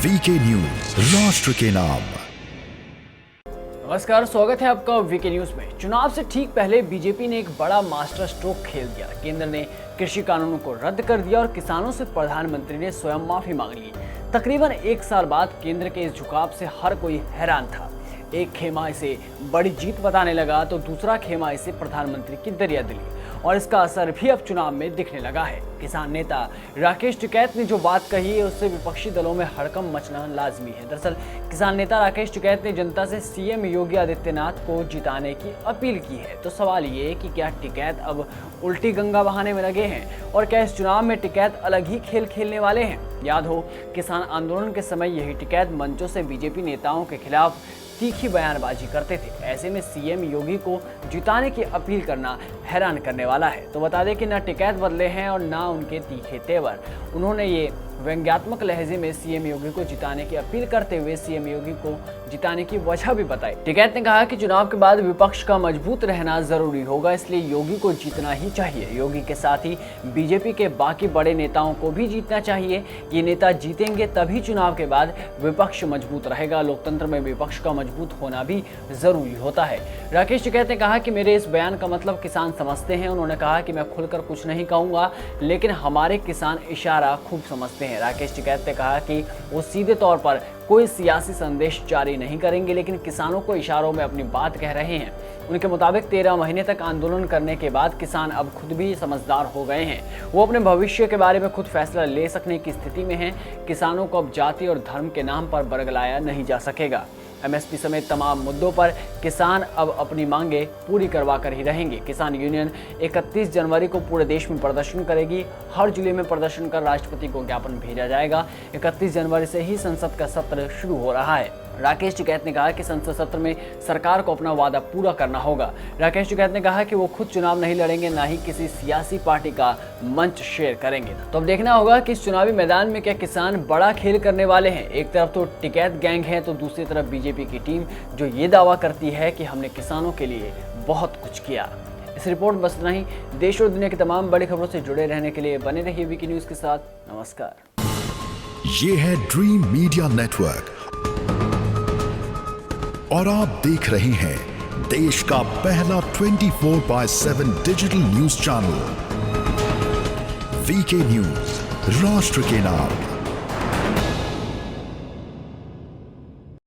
VK news, राष्ट्र के नाम। नमस्कार, स्वागत है आपका वीके न्यूज में। चुनाव से ठीक पहले बीजेपी ने एक बड़ा मास्टर स्ट्रोक खेल दिया। केंद्र ने कृषि कानूनों को रद्द कर दिया और किसानों से प्रधानमंत्री ने स्वयं माफी मांग ली। तकरीबन एक साल बाद केंद्र के इस झुकाव से हर कोई हैरान था। एक खेमा इसे बड़ी जीत बताने लगा तो दूसरा खेमा इसे प्रधानमंत्री की दरियादिली, और इसका असर भी अब चुनाव में दिखने लगा है। किसान नेता राकेश टिकैत ने जो बात कही है उससे विपक्षी दलों में हड़कंप मचना लाजमी है। दरअसल किसान नेता राकेश टिकैत ने जनता से सीएम योगी आदित्यनाथ को जिताने की अपील की है। तो सवाल ये है कि क्या टिकैत अब उल्टी गंगा बहाने में लगे हैं, और क्या इस चुनाव में टिकैत अलग ही खेल खेलने वाले हैं? याद हो, किसान आंदोलन के समय यही टिकैत मंचों से बीजेपी नेताओं के खिलाफ तीखी बयानबाजी करते थे। ऐसे में सीएम योगी को जिताने की अपील करना हैरान करने वाला है। तो बता दें कि न टिकैत बदले हैं और न उनके तीखे तेवर। उन्होंने ये व्यंग्यात्मक लहजे में सीएम योगी को जिताने की अपील करते हुए सीएम योगी को जिताने की वजह भी बताई। टिकैत ने कहा कि चुनाव के बाद विपक्ष का मजबूत रहना जरूरी होगा, इसलिए योगी को जीतना ही चाहिए। योगी के साथ ही बीजेपी के बाकी बड़े नेताओं को भी जीतना चाहिए। ये नेता जीतेंगे तभी चुनाव के बाद विपक्ष मजबूत रहेगा। लोकतंत्र में विपक्ष का मजबूत होना भी जरूरी होता है। राकेश टिकैत ने कहा कि मेरे इस बयान का मतलब किसान समझते हैं। उन्होंने कहा कि मैं खुलकर कुछ नहीं कहूंगा, लेकिन हमारे किसान इशारा खूब समझते हैं। राकेश टिकैत ने कहा कि वो सीधे तौर पर कोई सियासी संदेश जारी नहीं करेंगे, लेकिन किसानों को इशारों में अपनी बात कह रहे हैं। उनके मुताबिक 13 महीने तक आंदोलन करने के बाद किसान अब खुद भी समझदार हो गए हैं। वो अपने भविष्य के बारे में खुद फैसला ले सकने की स्थिति में हैं। किसानों को अब जाति और धर्म के नाम पर बरगलाया नहीं जा सकेगा। एमएसपी समेत तमाम मुद्दों पर किसान अब अपनी मांगे पूरी करवा कर ही रहेंगे। किसान यूनियन 31 जनवरी को पूरे देश में प्रदर्शन करेगी। हर जिले में प्रदर्शन कर राष्ट्रपति को ज्ञापन भेजा जाएगा। 31 जनवरी से ही संसद का सत्र शुरू हो रहा है। राकेश टिकैत ने कहा कि संसद सत्र में सरकार को अपना वादा पूरा करना होगा। राकेश टिकैत ने कहा कि वो खुद चुनाव नहीं लड़ेंगे, ना ही किसी सियासी पार्टी का मंच शेयर करेंगे। तो अब देखना होगा कि इस चुनावी मैदान में क्या किसान बड़ा खेल करने वाले हैं। एक तरफ तो टिकैत गैंग है, तो दूसरी तरफ बीजेपी की टीम जो ये दावा करती है कि हमने किसानों के लिए बहुत कुछ किया। इस रिपोर्ट में बस इतना ही। देश और दुनिया की तमाम बड़ी खबरों से जुड़े रहने के लिए बने रहिए वीके न्यूज के साथ। नमस्कार। ये है ड्रीम मीडिया नेटवर्क और आप देख रहे हैं देश का पहला 24/7 digital news channel VK news, राष्ट्र के नाम।